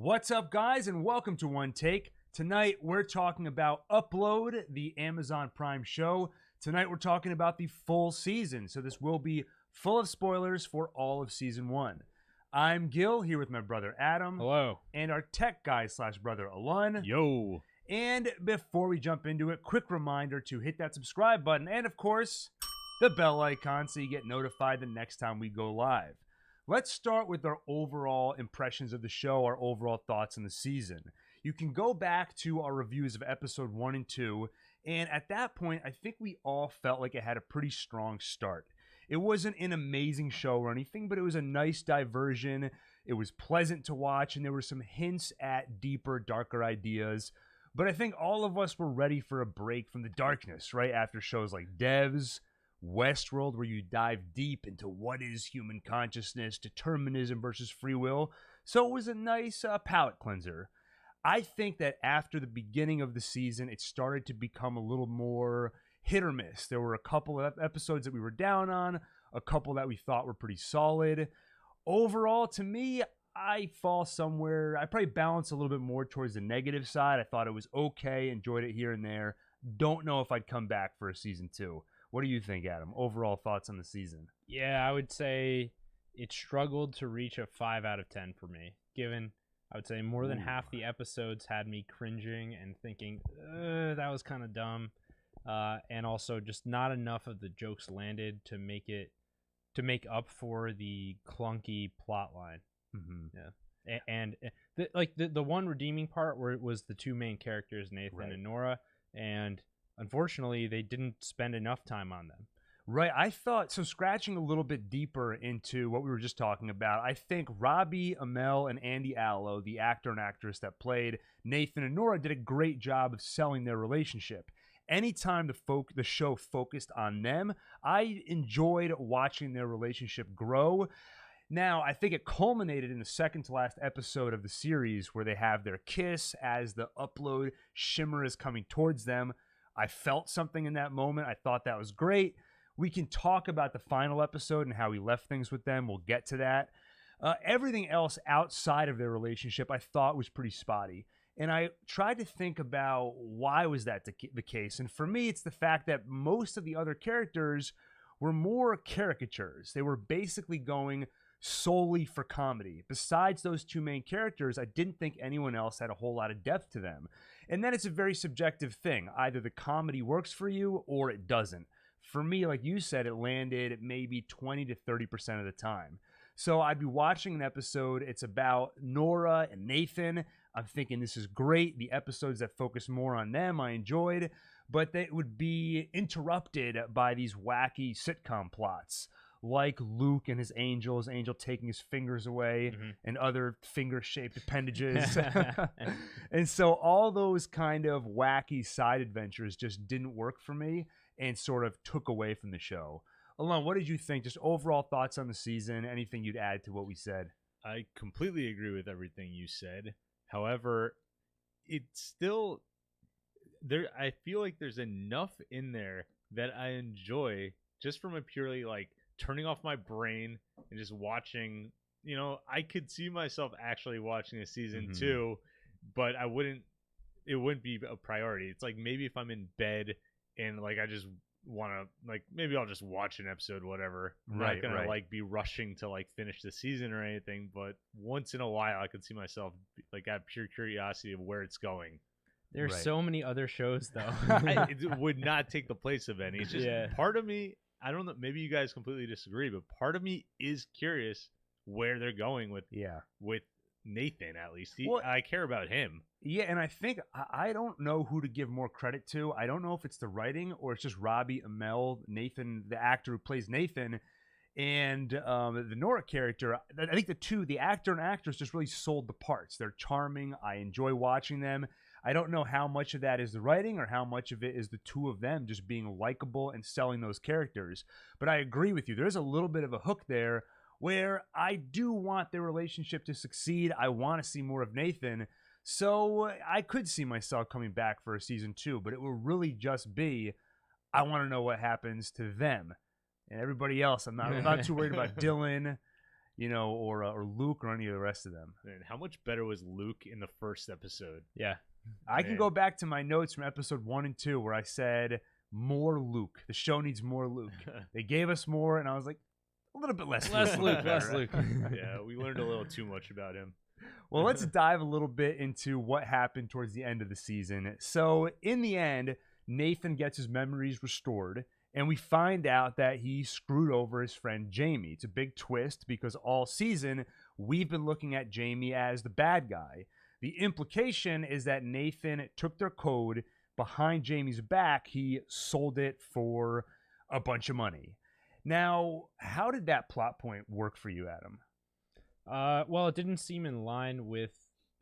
What's up, guys, and welcome to OneTake. Tonight, we're talking about Upload, the Amazon Prime show. Tonight, we're talking about the full season, so this will be full of spoilers for all of Season 1. I'm Gil, here with my brother Adam. Hello. And our tech guy / brother Alun. Yo. And before we jump into it, quick reminder to hit that subscribe button and, of course, the bell icon so you get notified the next time we go live. Let's start with our overall impressions of the show, our overall thoughts on the season. You can go back to our reviews of episode 1 and 2, and at that point, I think we all felt like it had a pretty strong start. It wasn't an amazing show or anything, but it was a nice diversion. It was pleasant to watch, and there were some hints at deeper, darker ideas. But I think all of us were ready for a break from the darkness, right? After shows like Devs, Westworld, where you dive deep into what is human consciousness, determinism versus free will. So it was a nice palate cleanser. I think that after the beginning of the season, it started to become a little more hit or miss. There were a couple of episodes that we were down on, a couple that we thought were pretty solid. Overall, to me, I fall somewhere, I probably balance a little bit more towards the negative side. I thought it was okay, enjoyed it here and there. Don't know if I'd come back for a season 2. What do you think, Adam? Overall thoughts on the season? Yeah, I would say it struggled to reach a 5 out of 10 for me, given I would say more than half the episodes had me cringing and thinking, that was kind of dumb. And also just not enough of the jokes landed to make up for the clunky plot line. Mm-hmm. Yeah. And the one redeeming part where it was the two main characters, Nathan and Nora, and unfortunately, they didn't spend enough time on them. Right. I thought, so scratching a little bit deeper into what we were just talking about, I think Robbie Amell and Andy Allo, the actor and actress that played Nathan and Nora, did a great job of selling their relationship. Anytime the show focused on them, I enjoyed watching their relationship grow. Now, I think it culminated in the second to last episode of the series where they have their kiss as the Upload shimmer is coming towards them. I felt something in that moment. I thought that was great. We can talk about the final episode and how we left things with them. We'll get to that. Everything else outside of their relationship I thought was pretty spotty. And I tried to think about why was that the case. And for me, it's the fact that most of the other characters were more caricatures. They were basically going solely for comedy. Besides those two main characters, I didn't think anyone else had a whole lot of depth to them. And then it's a very subjective thing. Either the comedy works for you or it doesn't. For me, like you said, it landed at maybe 20 to 30% of the time. So I'd be watching an episode, it's about Nora and Nathan. I'm thinking this is great. The episodes that focus more on them, I enjoyed. But they would be interrupted by these wacky sitcom plots, like Luke and his angel taking his fingers away and other finger-shaped appendages. And so all those kind of wacky side adventures just didn't work for me and sort of took away from the show. Alon, what did you think? Just overall thoughts on the season? Anything you'd add to what we said? I completely agree with everything you said. However, it's still there. I feel like there's enough in there that I enjoy just from a purely like turning off my brain and just watching. You know, I could see myself actually watching a season 2, but it wouldn't be a priority. It's like maybe if I'm in bed and like I just want to like maybe I'll just watch an episode, whatever. I'm not gonna like be rushing to like finish the season or anything, but once in a while I could see myself like have pure curiosity of where it's going. There's so many other shows though. It would not take the place of any. It's just part of me, I don't know, maybe you guys completely disagree, but part of me is curious where they're going with Nathan, at least. I care about him. Yeah, and I think I don't know who to give more credit to. I don't know if it's the writing or it's just Robbie Amell, Nathan, the actor who plays Nathan, and the Nora character. I think the actor and actress just really sold the parts. They're charming. I enjoy watching them. I don't know how much of that is the writing or how much of it is the two of them just being likable and selling those characters. But I agree with you. There's a little bit of a hook there where I do want their relationship to succeed. I want to see more of Nathan. So I could see myself coming back for a season 2, but it will really just be, I want to know what happens to them. And everybody else, I'm not too worried about Dylan. or Luke or any of the rest of them. Man, how much better was Luke in the first episode? Yeah. I can go back to my notes from episode 1 and 2 where I said more Luke. The show needs more Luke. They gave us more, and I was like, a little bit less Luke. Less Luke. Yeah, we learned a little too much about him. Well, let's dive a little bit into what happened towards the end of the season. So, in the end, Nathan gets his memories restored, and we find out that he screwed over his friend Jamie. It's a big twist because all season we've been looking at Jamie as the bad guy. The implication is that Nathan took their code behind Jamie's back. He sold it for a bunch of money. Now, how did that plot point work for you, Adam? Well, it didn't seem in line with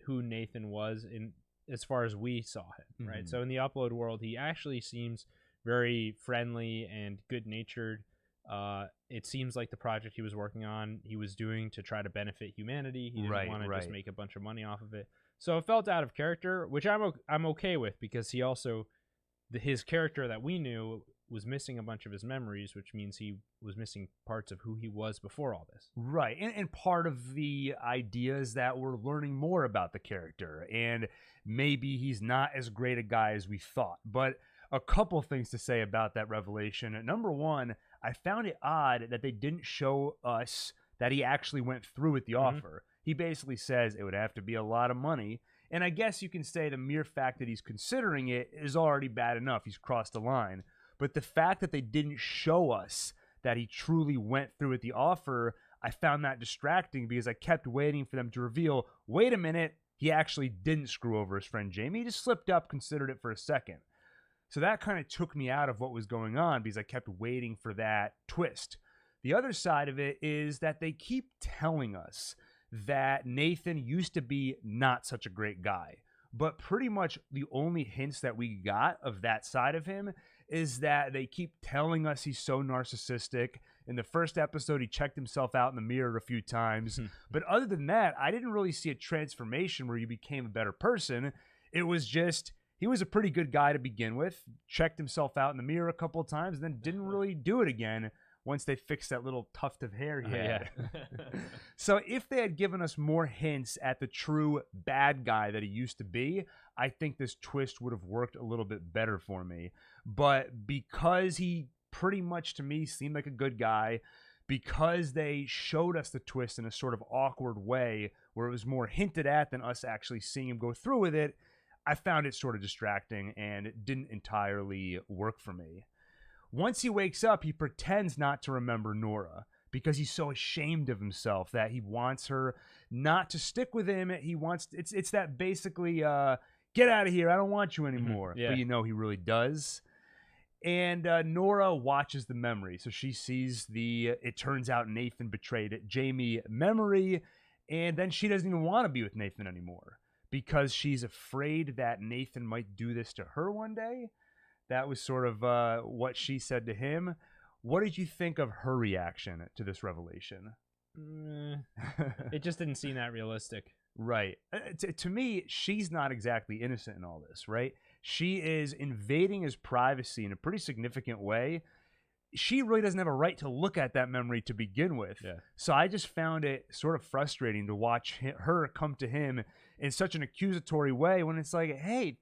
who Nathan was in as far as we saw him, right? Mhm. So in the upload world, he actually seems very friendly and good-natured. It seems like the project he was working on, he was doing to try to benefit humanity. He didn't want to just make a bunch of money off of it. So it felt out of character, which I'm okay with because he also his character that we knew was missing a bunch of his memories, which means he was missing parts of who he was before all this. Right. And part of the idea is that we're learning more about the character, and maybe he's not as great a guy as we thought. But a couple things to say about that revelation. Number one, I found it odd that they didn't show us that he actually went through with the offer. He basically says it would have to be a lot of money. And I guess you can say the mere fact that he's considering it is already bad enough. He's crossed the line. But the fact that they didn't show us that he truly went through with the offer, I found that distracting because I kept waiting for them to reveal, wait a minute, he actually didn't screw over his friend Jamie. He just slipped up, considered it for a second. So that kind of took me out of what was going on because I kept waiting for that twist. The other side of it is that they keep telling us that Nathan used to be not such a great guy. But pretty much the only hints that we got of that side of him is that they keep telling us he's so narcissistic. In the first episode, he checked himself out in the mirror a few times. But other than that, I didn't really see a transformation where he became a better person. It was just, he was a pretty good guy to begin with, checked himself out in the mirror a couple of times, and then didn't really do it again once they fixed that little tuft of hair he had. So if they had given us more hints at the true bad guy that he used to be, I think this twist would have worked a little bit better for me. But because he pretty much to me seemed like a good guy, because they showed us the twist in a sort of awkward way where it was more hinted at than us actually seeing him go through with it, I found it sort of distracting and it didn't entirely work for me. Once he wakes up, he pretends not to remember Nora because he's so ashamed of himself that he wants her not to stick with him. He wants it's that basically get out of here, I don't want you anymore. Yeah. But he really does. And Nora watches the memory, so she sees it turns out Nathan betrayed Jamie memory, and then she doesn't even want to be with Nathan anymore because she's afraid that Nathan might do this to her one day. That was sort of what she said to him. What did you think of her reaction to this revelation? It just didn't seem that realistic. Right. To me, she's not exactly innocent in all this, right? She is invading his privacy in a pretty significant way. She really doesn't have a right to look at that memory to begin with. Yeah. So I just found it sort of frustrating to watch her come to him in such an accusatory way when it's like, hey,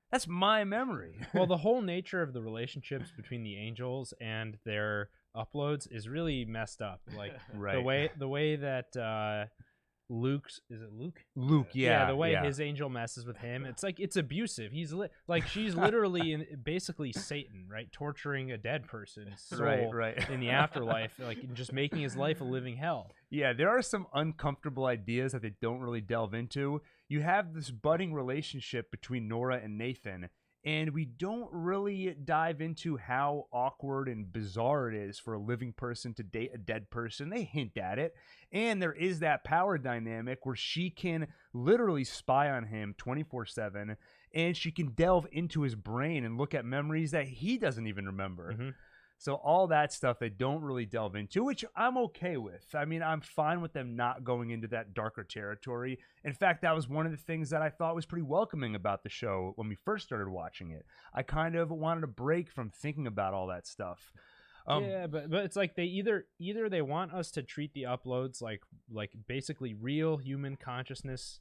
that's my memory. Well, the whole nature of the relationships between the angels and their uploads is really messed up. Like right. the way that Luke's, is it Luke? Luke, yeah. The way his angel messes with him, it's like it's abusive. He's like she's literally basically Satan, right? Torturing a dead person's soul right. in the afterlife, like and just making his life a living hell. Yeah, there are some uncomfortable ideas that they don't really delve into. You have this budding relationship between Nora and Nathan, and we don't really dive into how awkward and bizarre it is for a living person to date a dead person. They hint at it. And there is that power dynamic where she can literally spy on him 24/7, and she can delve into his brain and look at memories that he doesn't even remember. Mm-hmm. So all that stuff they don't really delve into, which I'm okay with. I mean, I'm fine with them not going into that darker territory. In fact, that was one of the things that I thought was pretty welcoming about the show when we first started watching it. I kind of wanted a break from thinking about all that stuff. Yeah, but it's like they either they want us to treat the uploads like basically real human consciousness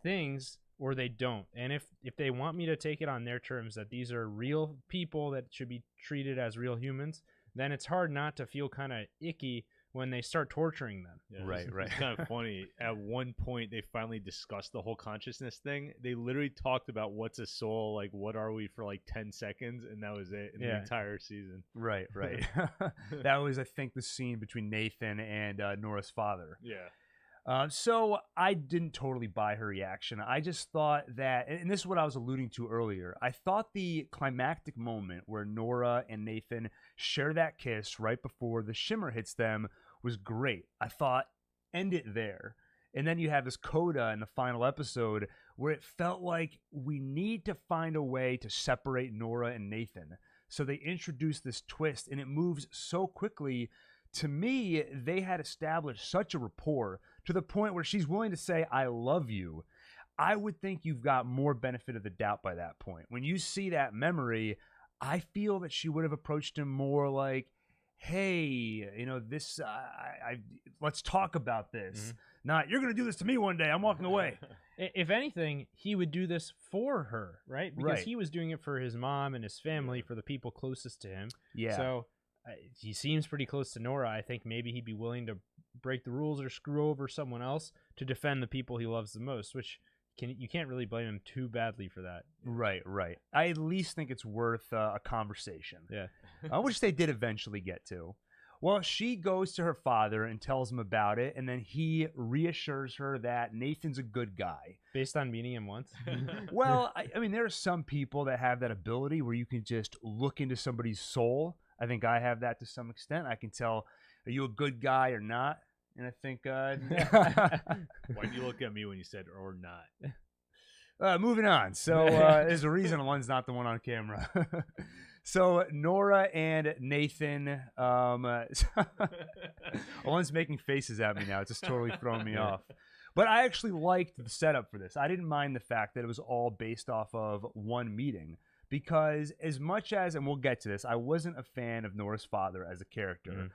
things, or they don't. And if they want me to take it on their terms that these are real people that should be treated as real humans, then it's hard not to feel kind of icky when they start torturing them. Yeah, Right. It's kind of funny. At one point, they finally discussed the whole consciousness thing. They literally talked about what's a soul, like what are we, for like 10 seconds, and that was it in the entire season. Right. That was, I think, the scene between Nathan and Nora's father. Yeah. So I didn't totally buy her reaction. I just thought that, and this is what I was alluding to earlier, I thought the climactic moment where Nora and Nathan share that kiss right before the shimmer hits them was great. I thought, end it there. And then you have this coda in the final episode where it felt like we need to find a way to separate Nora and Nathan. So they introduced this twist, and it moves so quickly. To me, they had established such a rapport to the point where she's willing to say, I love you. I would think you've got more benefit of the doubt by that point. When you see that memory, I feel that she would have approached him more like, hey, this, let's talk about this. Mm-hmm. Not, you're going to do this to me one day. I'm walking away. If anything, he would do this for her, right? Because Right. he was doing it for his mom and his family, for the people closest to him. Yeah. So he seems pretty close to Nora. I think maybe he'd be willing to break the rules or screw over someone else to defend the people he loves the most, which you can't really blame him too badly for that. Right. I at least think it's worth a conversation. Yeah. Which they did eventually get to. Well, she goes to her father and tells him about it, and then he reassures her that Nathan's a good guy. Based on meeting him once? Well, I mean, there are some people that have that ability where you can just look into somebody's soul. I think I have that to some extent. I can tell, are you a good guy or not? And I think... Why'd you look at me when you said or not? Moving on. So there's a reason one's not the one on camera. So Nora and Nathan, one's making faces at me now. It's just totally throwing me off. But I actually liked the setup for this. I didn't mind the fact that it was all based off of one meeting. Because as much as, and we'll get to this, I wasn't a fan of Nora's father as a character. Mm-hmm.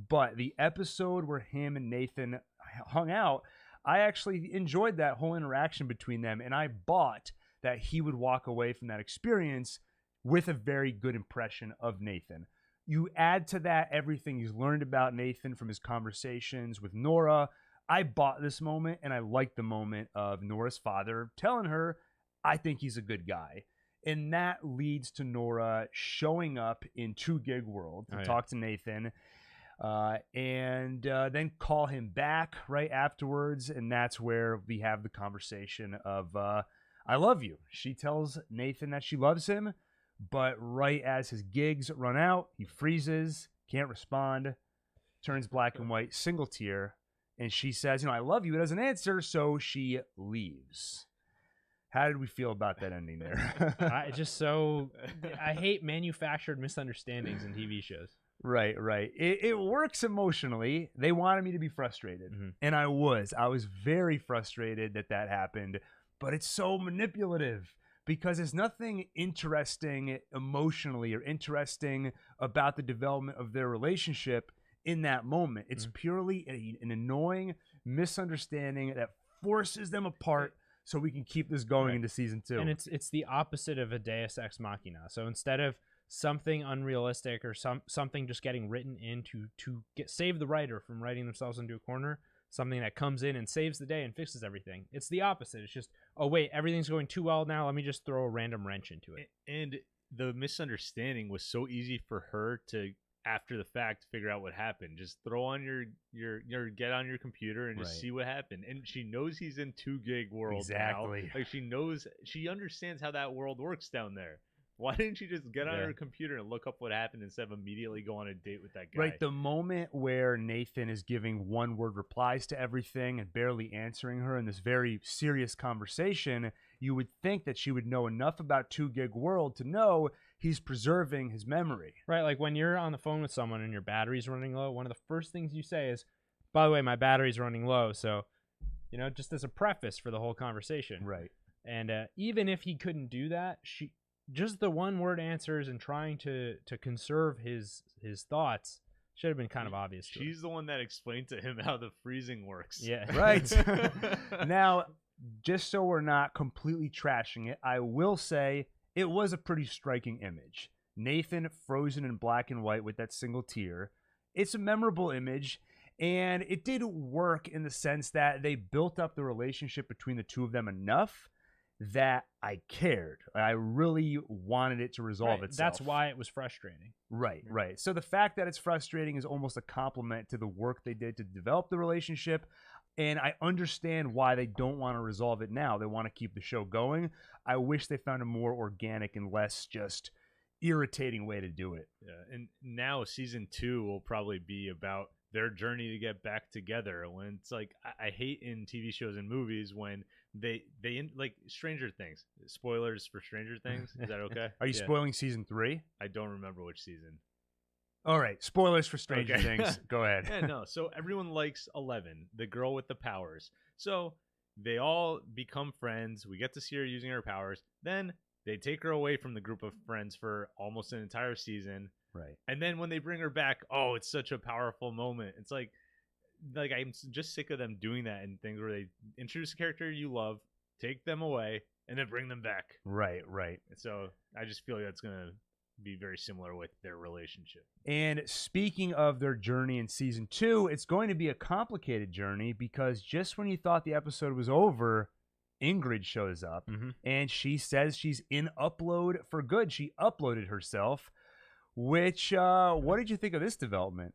But the episode where him and Nathan hung out, I actually enjoyed that whole interaction between them. And I bought that he would walk away from that experience with a very good impression of Nathan. You add to that everything he's learned about Nathan from his conversations with Nora. I bought this moment, and I liked the moment of Nora's father telling her, I think he's a good guy. And that leads to Nora showing up in 2 Gig World to talk to Nathan and then call him back right afterwards. And that's where we have the conversation of, I love you. She tells Nathan that she loves him. But right as his gigs run out, he freezes, can't respond, turns black and white, single tear, and she says, I love you. It doesn't answer, so she leaves. How did we feel about that ending there? I hate manufactured misunderstandings in TV shows. Right. It works emotionally. They wanted me to be frustrated, and I was. I was very frustrated that happened, but it's so manipulative. Because there's nothing interesting emotionally or interesting about the development of their relationship in that moment. It's purely an annoying misunderstanding that forces them apart so we can keep this going into season 2. And it's the opposite of a Deus Ex Machina. So instead of something unrealistic or something just getting written in to save the writer from writing themselves into a corner, something that comes in and saves the day and fixes everything. It's the opposite. It's just, oh, wait, everything's going too well now. Let me just throw a random wrench into it. And the misunderstanding was so easy for her to, after the fact, figure out what happened. Just throw on your get on your computer and just see what happened. And she knows he's in 2 Gig World Exactly. now. Like she understands how that world works down there. Why didn't she just get on her computer and look up what happened instead of immediately go on a date with that guy? Right, the moment where Nathan is giving one-word replies to everything and barely answering her in this very serious conversation, you would think that she would know enough about 2 Gig World to know he's preserving his memory. Right, like when you're on the phone with someone and your battery's running low, one of the first things you say is, by the way, my battery's running low, so, just as a preface for the whole conversation. Right. And even if he couldn't do that, just the one-word answers and trying to conserve his thoughts should have been kind of obvious to him. She's the one that explained to him how the freezing works. Yeah. Right. Now, just so we're not completely trashing it, I will say it was a pretty striking image. Nathan frozen in black and white with that single tear. It's a memorable image, and it did work in the sense that they built up the relationship between the two of them enough that I cared. I really wanted it to resolve Right. itself. That's why it was frustrating. Right, right. So the fact that it's frustrating is almost a compliment to the work they did to develop the relationship. And I understand why they don't want to resolve it now. They want to keep the show going. I wish they found a more organic and less just irritating way to do it. Yeah, and now season 2 will probably be about their journey to get back together. When it's like, I hate in TV shows and movies when they like Stranger Things. Spoilers for Stranger Things. Is that okay? Are you Yeah. spoiling season 3? I don't remember which season. All right, spoilers for Stranger Okay. Things. Go ahead. Yeah, no. So everyone likes 11, the girl with the powers. So they all become friends. We get to see her using her powers. Then they take her away from the group of friends for almost an entire season. Right. And then when they bring her back, oh, it's such a powerful moment. It's like I'm just sick of them doing that and things where they introduce a character you love, take them away, and then bring them back. Right, right. So I just feel like that's going to be very similar with their relationship. And speaking of their journey in season 2, it's going to be a complicated journey because just when you thought the episode was over, Ingrid shows up and she says she's in upload for good. She uploaded herself, which, what did you think of this development?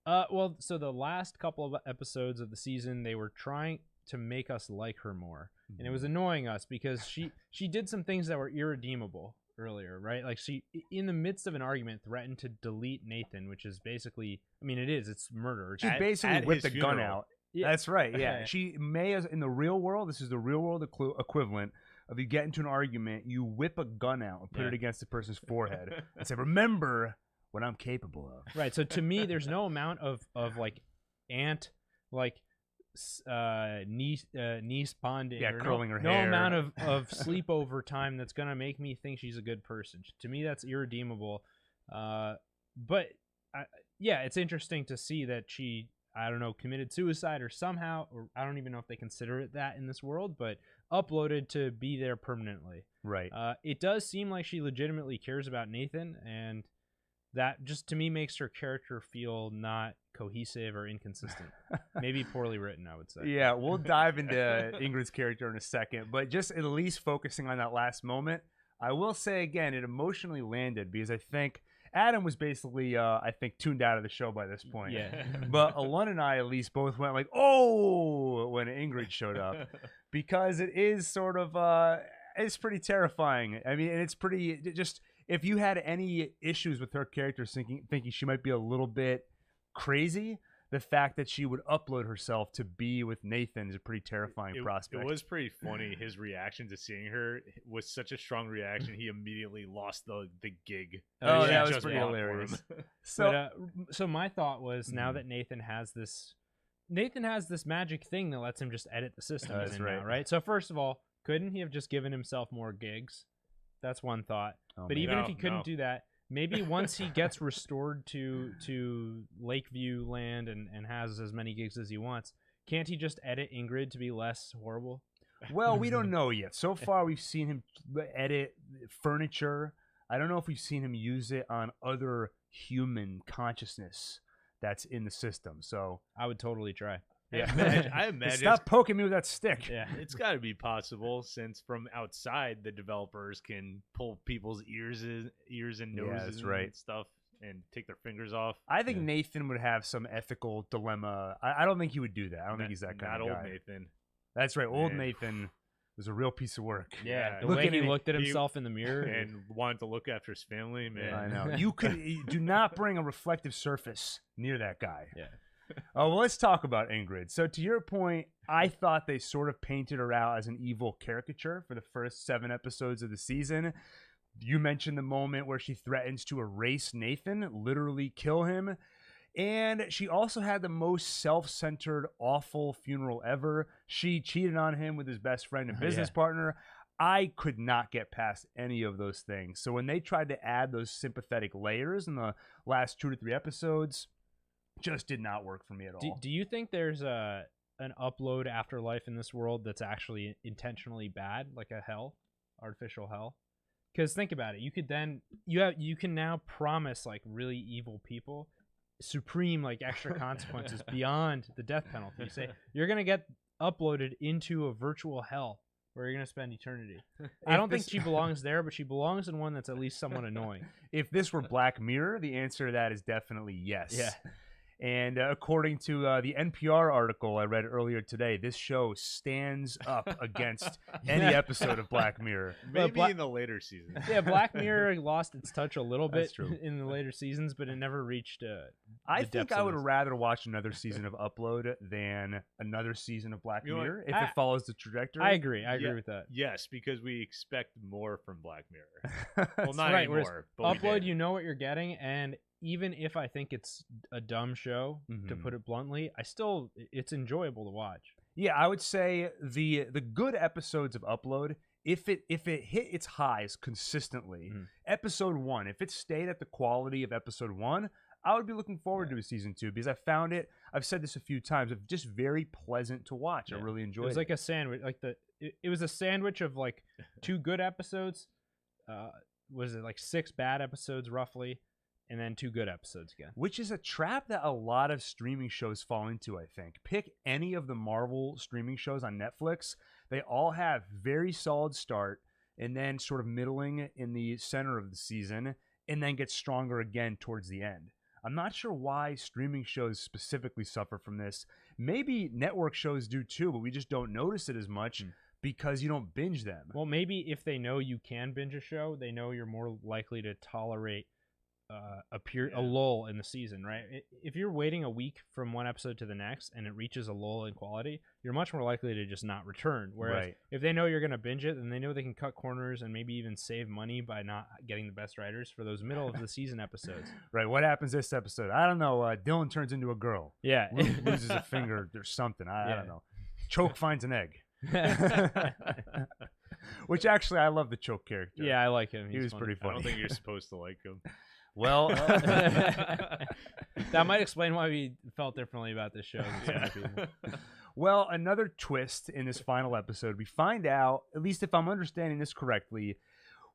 Well, so the last couple of episodes of the season, they were trying to make us like her more, and it was annoying us because she did some things that were irredeemable earlier, right? Like she, in the midst of an argument, threatened to delete Nathan, which is basically, I mean, it's murder. She basically at whipped his the gun funeral. out. Yeah. That's right. Yeah. Yeah. She may, as in the real world, this is the real world equivalent of you get into an argument, you whip a gun out and put it against the person's forehead and say, remember what I'm capable of. Right. So to me, there's no amount of like niece bonding. Yeah, or curling her no hair. amount of sleepover time that's gonna make me think she's a good person. To me, that's irredeemable. But yeah, it's interesting to see that she, I don't know, committed suicide or somehow, or I don't even know if they consider it that in this world, but uploaded to be there permanently. Right. It does seem like she legitimately cares about Nathan, and that just to me makes her character feel not cohesive or inconsistent. Maybe poorly written, I would say. Yeah, we'll dive into Ingrid's character in a second, but just at least focusing on that last moment, I will say again, it emotionally landed because I think Adam was basically, I think, tuned out of the show by this point. Yeah. But Alun and I at least both went like, oh, when Ingrid showed up. Because it is sort of, it's pretty terrifying. I mean, and it's pretty, just, if you had any issues with her character thinking she might be a little bit crazy, the fact that she would upload herself to be with Nathan is a pretty terrifying prospect. It was pretty funny. His reaction to seeing her was such a strong reaction. He immediately lost the gig. Oh, She that was just pretty bought for hilarious. him. So my thought was now that Nathan has this magic thing that lets him just edit the system. That's now, right. right? So first of all, couldn't he have just given himself more gigs? That's one thought. Oh, but man. even if he No, couldn't no. do that, maybe once he gets restored to Lakeview land and has as many gigs as he wants, can't he just edit Ingrid to be less horrible? Well, we don't know yet. So far, we've seen him edit furniture. I don't know if we've seen him use it on other human consciousness that's in the system. So, I would totally try. yeah. I imagine Stop poking me with that stick. Yeah. it's got to be possible since from outside the developers can pull people's ears and noses that's right. and stuff and take their fingers off. I think Nathan would have some ethical dilemma. I don't think he would do that. I don't think he's that kind Not of old guy. Nathan. That's right. Old Man. Nathan was a real piece of work. Yeah. The Looking way he at- looked at he- himself in the mirror. And wanted to look after his family, man. I know. You do not bring a reflective surface near that guy. Yeah. Oh, well, let's talk about Ingrid. So, to your point, I thought they sort of painted her out as an evil caricature for the first 7 episodes of the season. You mentioned the moment where she threatens to erase Nathan, literally kill him. And she also had the most self-centered, awful funeral ever. She cheated on him with his best friend and business partner. I could not get past any of those things. So when they tried to add those sympathetic layers in the last 2 to 3 episodes, just did not work for me at all. Do you think there's an upload afterlife in this world that's actually intentionally bad, like a hell, artificial hell? Because think about it, you could then you can now promise like really evil people supreme like extra consequences beyond the death penalty. You say you're gonna get uploaded into a virtual hell where you're gonna spend eternity. I don't think she belongs there, but she belongs in one that's at least somewhat annoying. If this were Black Mirror, the answer to that is definitely yes. Yeah. And according to the NPR article I read earlier today, this show stands up against any episode of Black Mirror. Maybe in the later seasons. Yeah, Black Mirror lost its touch a little That's bit true. in the later seasons, but it never reached. I think I would rather watch another season of Upload than another season of Black You know what? Mirror if it follows the trajectory. I agree. I agree with that. Yes, because we expect more from Black Mirror. Well, not right, anymore. But Upload, you know what you're getting, and even if I think it's a dumb show, to put it bluntly, it's enjoyable to watch. Yeah, I would say the good episodes of Upload, if it hit its highs consistently, episode 1, if it stayed at the quality of episode 1, I would be looking forward to a season 2 because I found it. I've said this a few times. It's just very pleasant to watch. Yeah. I really enjoyed it. It was like a sandwich, like it was a sandwich of like 2 good episodes. Was it like 6 bad episodes roughly? And then 2 good episodes again. Which is a trap that a lot of streaming shows fall into, I think. Pick any of the Marvel streaming shows on Netflix. They all have very solid start and then sort of middling in the center of the season and then get stronger again towards the end. I'm not sure why streaming shows specifically suffer from this. Maybe network shows do too, but we just don't notice it as much because you don't binge them. Well, maybe if they know you can binge a show, they know you're more likely to tolerate a lull in the season, right? If you're waiting a week from one episode to the next and it reaches a lull in quality, you're much more likely to just not return. Whereas if they know you're going to binge it, then they know they can cut corners and maybe even save money by not getting the best writers for those middle of the season episodes. Right. What happens this episode? I don't know. Dylan turns into a girl. Yeah. Loses a finger or something. I don't know. Choke finds an egg. Which actually, I love the Choke character. Yeah, I like him. He was pretty funny. I don't think you're supposed to like him. Well, that might explain why we felt differently about this show. Well, another twist in this final episode, we find out, at least if I'm understanding this correctly,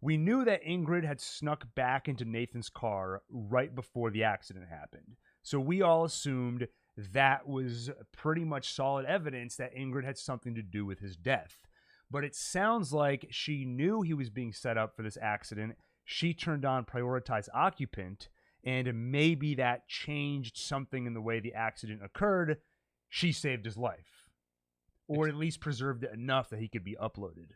we knew that Ingrid had snuck back into Nathan's car right before the accident happened. So we all assumed that was pretty much solid evidence that Ingrid had something to do with his death. But it sounds like she knew he was being set up for this accident. She turned on prioritize occupant, and maybe that changed something in the way the accident occurred. She saved his life, or at least preserved it enough that he could be uploaded.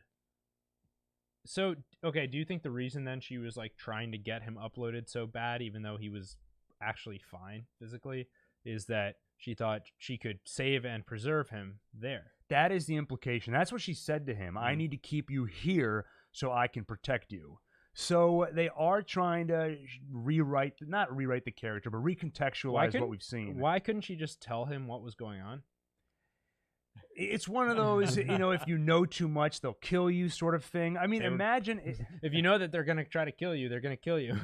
So, okay, do you think the reason then she was like trying to get him uploaded so bad, even though he was actually fine physically, is that she thought she could save and preserve him there? That is the implication. That's what she said to him. I need to keep you here so I can protect you. So they are trying to not rewrite the character, but recontextualize what we've seen. Why couldn't she just tell him what was going on? It's one of those, if you know too much, they'll kill you sort of thing. I mean, imagine... If you know that they're going to try to kill you, they're going to kill you.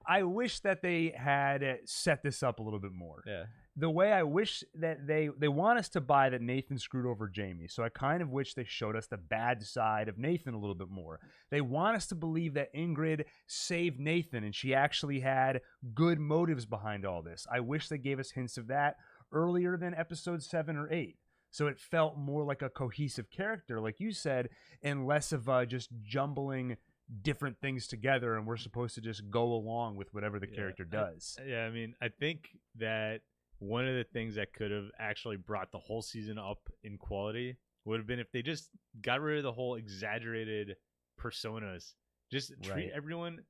I wish that they had set this up a little bit more. Yeah. The way I wish that they want us to buy that Nathan screwed over Jamie. So I kind of wish they showed us the bad side of Nathan a little bit more. They want us to believe that Ingrid saved Nathan and she actually had good motives behind all this. I wish they gave us hints of that earlier than episode 7 or 8. So it felt more like a cohesive character, like you said, and less of just jumbling different things together and we're supposed to just go along with whatever the character does. I mean, I think that one of the things that could have actually brought the whole season up in quality would have been if they just got rid of the whole exaggerated personas. Just treat everyone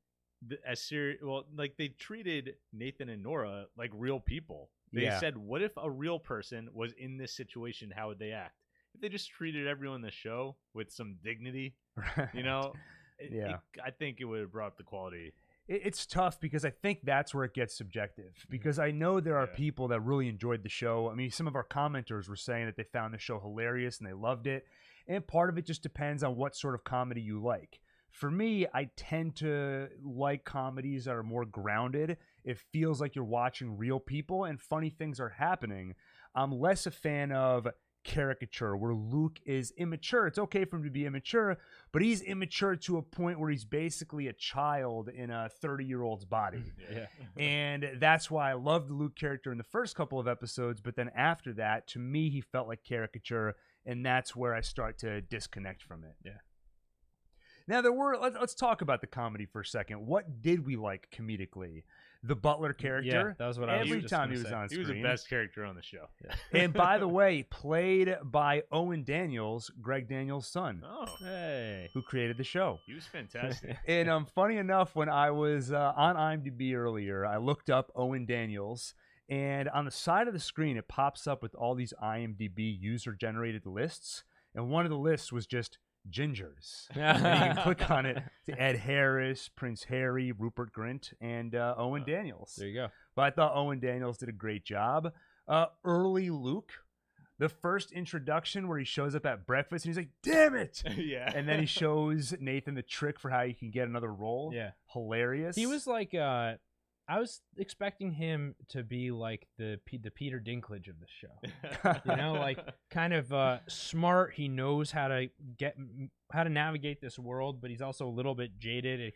as serious. Well, like they treated Nathan and Nora like real people. They said, what if a real person was in this situation? How would they act? If they just treated everyone in the show with some dignity, I think it would have brought up the quality. It's tough because I think that's where it gets subjective. Because I know there are people that really enjoyed the show. I mean, some of our commenters were saying that they found the show hilarious and they loved it. And part of it just depends on what sort of comedy you like. For me, I tend to like comedies that are more grounded. It feels like you're watching real people and funny things are happening. I'm less a fan of caricature where Luke is immature. It's okay for him to be immature, but he's immature to a point where he's basically a child in a 30-year-old's body. Yeah. And that's why I loved the Luke character in the first couple of episodes, but then after that, to me, he felt like caricature, and that's where I start to disconnect from it. Yeah. Now, let's talk about the comedy for a second. What did we like comedically? The Butler character. Yeah, that was what I was Every just time gonna he was say. on He screen. was the best character on the show. And by the way, played by Owen Daniels, Greg Daniels' son, Oh, Hey. who created the show. he was fantastic. And funny enough, when I was on IMDb earlier, I looked up Owen Daniels, and on the side of the screen, it pops up with all these IMDb user-generated lists, and one of the lists was just gingers. And you can click on it to Ed Harris, Prince Harry, Rupert Grint, and Owen Daniels. There you go. But I thought Owen Daniels did a great job. Early Luke, the first introduction where he shows up at breakfast and he's like, damn it! Yeah. And then he shows Nathan the trick for how you can get another role. Yeah. Hilarious. He was like, I was expecting him to be like the Peter Dinklage of the show. You know, like kind of smart. He knows how to navigate this world, but he's also a little bit jaded.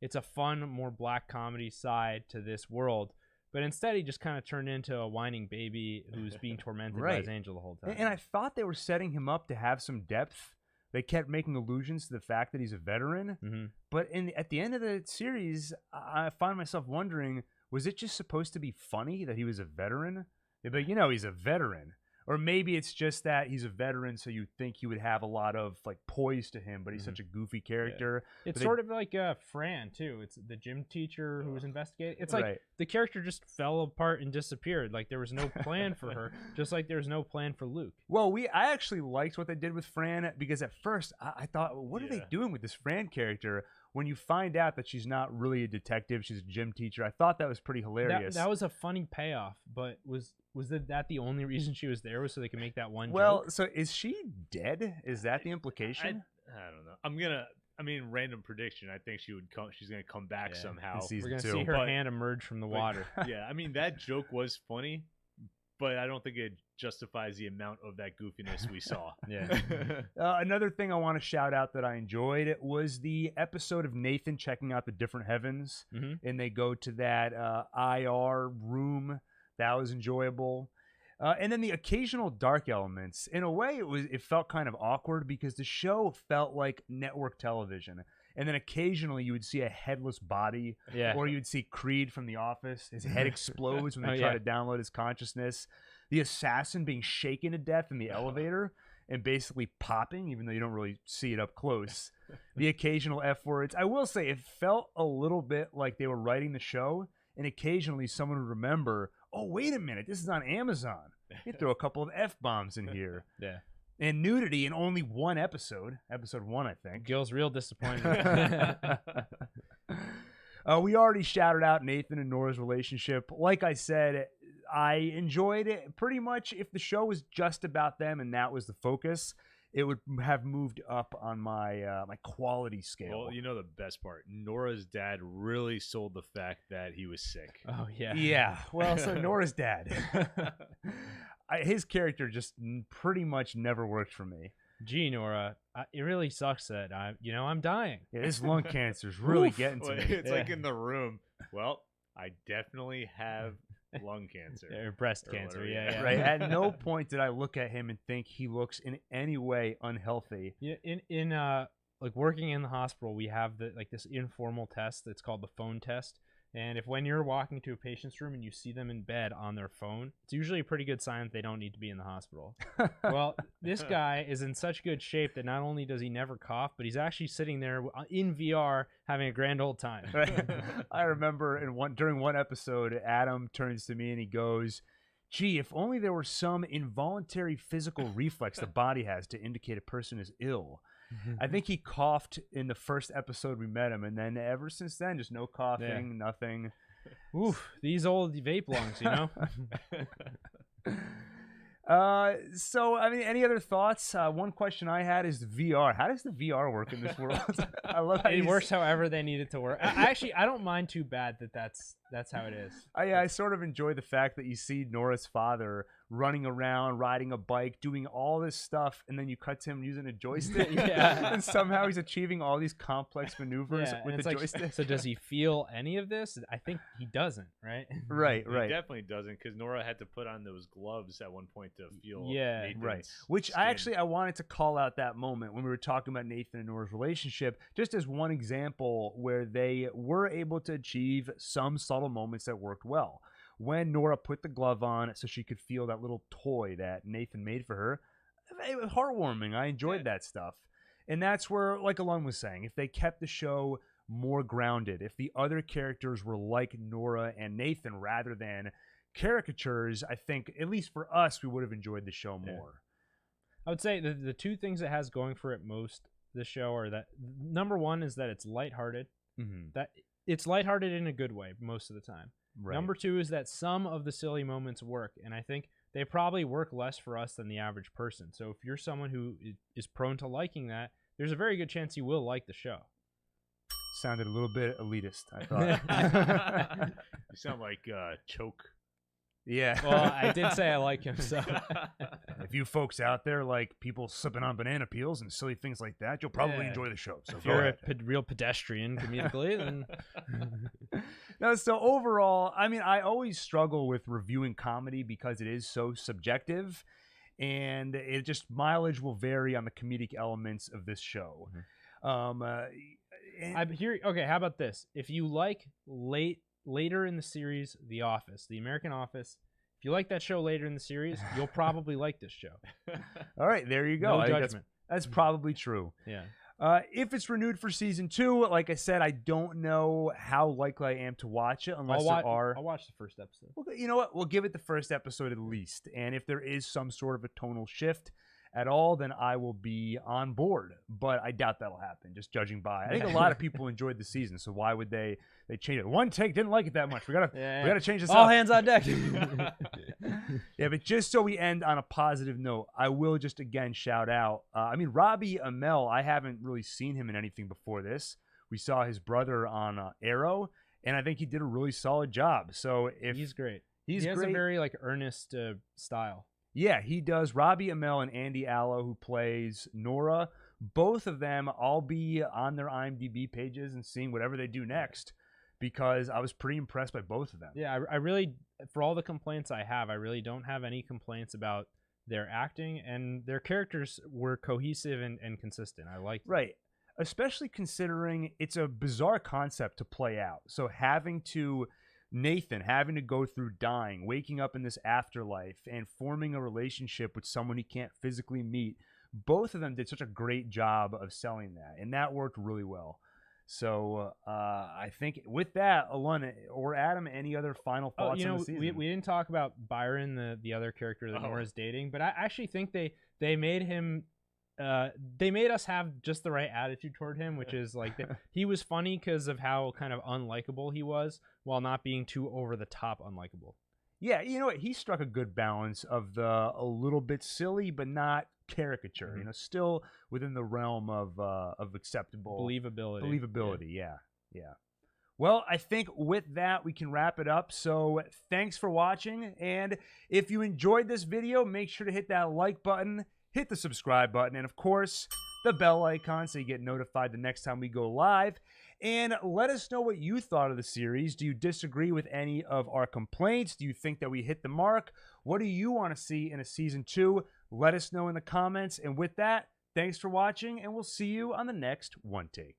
It's a fun, more black comedy side to this world. But instead, he just kind of turned into a whining baby who's being tormented by his angel the whole time. And I thought they were setting him up to have some depth. They kept making allusions to the fact that he's a veteran. Mm-hmm. But at the end of the series, I find myself wondering, was it just supposed to be funny that he was a veteran? They'd be like, he's a veteran. Or maybe it's just that he's a veteran, so you think he would have a lot of like poise to him, but he's such a goofy character. Yeah. It's sort of like Fran too. It's the gym teacher who was investigating. It's like the character just fell apart and disappeared. Like there was no plan for her, just like there was no plan for Luke. Well, I actually liked what they did with Fran because at first I thought, what are they doing with this Fran character? When you find out that she's not really a detective, she's a gym teacher, I thought that was pretty hilarious. That was a funny payoff, but was that the only reson she was there, was so they could make that one joke? joke? So is she dead? Is that the implication? I don't know. Random prediction. I think she's gonna come back somehow. We're gonna see her hand emerge from the water. Yeah, that joke was funny, but I don't think it justifies the amount of that goofiness we saw. Yeah. Another thing I want to shout out that I enjoyed was the episode of Nathan checking out the different heavens, and they go to that IR room. That was enjoyable. And then the occasional dark elements. In a way, it felt kind of awkward because the show felt like network television. And then occasionally you would see a headless body, or you'd see Creed from The Office. His head explodes when they try to download his consciousness. The assassin being shaken to death in the elevator and basically popping, even though you don't really see it up close. The occasional F words. I will say it felt a little bit like they were writing the show, and occasionally someone would remember, oh, wait a minute, this is on Amazon. You throw a couple of F-bombs in here. Yeah. And nudity in only one episode 1, I think. Gil's real disappointed. We already shouted out Nathan and Nora's relationship. Like I said, I enjoyed it pretty much. If the show was just about them and that was the focus, it would have moved up on my my quality scale. Well, the best part, Nora's dad really sold the fact that he was sick. Oh yeah. Yeah. Well, so Nora's dad. His character just pretty much never worked for me. Gee, Nora, it really sucks that I'm dying. Yeah, this lung cancer is really getting to me. It's like in the room. Well, I definitely have lung cancer. Or breast cancer, whatever, yeah. Right. At no point did I look at him and think he looks in any way unhealthy. Yeah, in like working in the hospital, we have this informal test that's called the phone test. And when you're walking to a patient's room and you see them in bed on their phone, it's usually a pretty good sign that they don't need to be in the hospital. Well, this guy is in such good shape that not only does he never cough, but he's actually sitting there in VR having a grand old time. Right. I remember during one episode, Adam turns to me and he goes, gee, if only there were some involuntary physical reflex the body has to indicate a person is ill. I think he coughed in the first episode we met him, and then ever since then, just no coughing, nothing. Oof, these old vape lungs, So I mean, any other thoughts? One question I had is VR. How does the VR work in this world? I love how It works however they need it to work. I don't mind too bad that's how it is. I sort of enjoy the fact that you see Nora's father running around, riding a bike, doing all this stuff, and then you cut to him using a joystick. Yeah. And somehow he's achieving all these complex maneuvers Yeah, with and the it's like, joystick. so does he feel any of this? I think he doesn't, right? Right, He right. definitely doesn't, because Nora had to put on those gloves at one point to feel Yeah, Nathan's Right. Which skin. I wanted to call out that moment when we were talking about Nathan and Nora's relationship, just as one example where they were able to achieve some subtle moments that worked well. When Nora put the glove on so she could feel that little toy that Nathan made for her, it was heartwarming. I enjoyed that stuff. And that's where, like Alon was saying, if they kept the show more grounded, if the other characters were like Nora and Nathan rather than caricatures, I think, at least for us, we would have enjoyed the show more. I would say the two things it has going for it most, this show, are that number one is that it's lighthearted. Mm-hmm. That it's lighthearted in a good way most of the time. Right. Number two is that some of the silly moments work, and I think they probably work less for us than the average person. So if you're someone who is prone to liking that, there's a very good chance you will like the show. Sounded a little bit elitist, I thought. You sound like Choke. Yeah. Well, I did say I like him, so If you folks out there like people sipping on banana peels and silly things like that, you'll probably Yeah. enjoy the show. So if go you're ahead. a real pedestrian comedically, then No, so overall, I mean, I always struggle with reviewing comedy because it is so subjective, and it just mileage will vary on the comedic elements of this show. And- I'm here. Okay, how about this? If you like later in the series, The Office, The American Office, if you like that show later in the series, you'll probably like this show. all right, there you go. No I think judgment. that's probably true. Yeah. If it's renewed for season 2, like I said, I don't know how likely I am to watch it unless there are. I'll watch the first episode. Well, you know what? We'll give it the first episode at least. And if there is some sort of a tonal shift at all, then I will be on board. But I doubt that'll happen, just judging by. I think a lot of people enjoyed the season, so why would they change it? OneTake didn't like it that much. We gotta change this All up. hands on deck. Yeah, but just so we end on a positive note, I will just again shout out. I mean, Robbie Amell, I haven't really seen him in anything before this. We saw his brother on Arrow, and I think he did a really solid job. So if He's great. he's He has great, a very earnest style. yeah, he does. Robbie Amell and Andy Allo, who plays Nora, both of them, I'll be on their IMDb pages and seeing whatever they do next, because I was pretty impressed by both of them. Yeah, I really, for all the complaints I have, I really don't have any complaints about their acting, and their characters were cohesive and consistent. I liked them. Right. Especially considering it's a bizarre concept to play out. So Nathan having to go through dying, waking up in this afterlife, and forming a relationship with someone he can't physically meet. Both of them did such a great job of selling that, and that worked really well. So I think with that, Alon or Adam, any other final thoughts on the season? we didn't talk about Byron, the other character that Nora's dating, but I actually think they made him. They made us have just the right attitude toward him, which is like he was funny because of how kind of unlikable he was, while not being too over the top unlikable. Yeah, you know what? He struck a good balance of a little bit silly, but not caricature. Mm-hmm. You know, still within the realm of acceptable Believability. Yeah. Well, I think with that we can wrap it up. So thanks for watching, and if you enjoyed this video, make sure to hit that like button, hit the subscribe button, and of course the bell icon so you get notified the next time we go live. And let us know what you thought of the series. Do you disagree with any of our complaints? Do you think that we hit the mark? What do you want to see in a season 2? Let us know in the comments. And with that, thanks for watching, and we'll see you on the next One Take.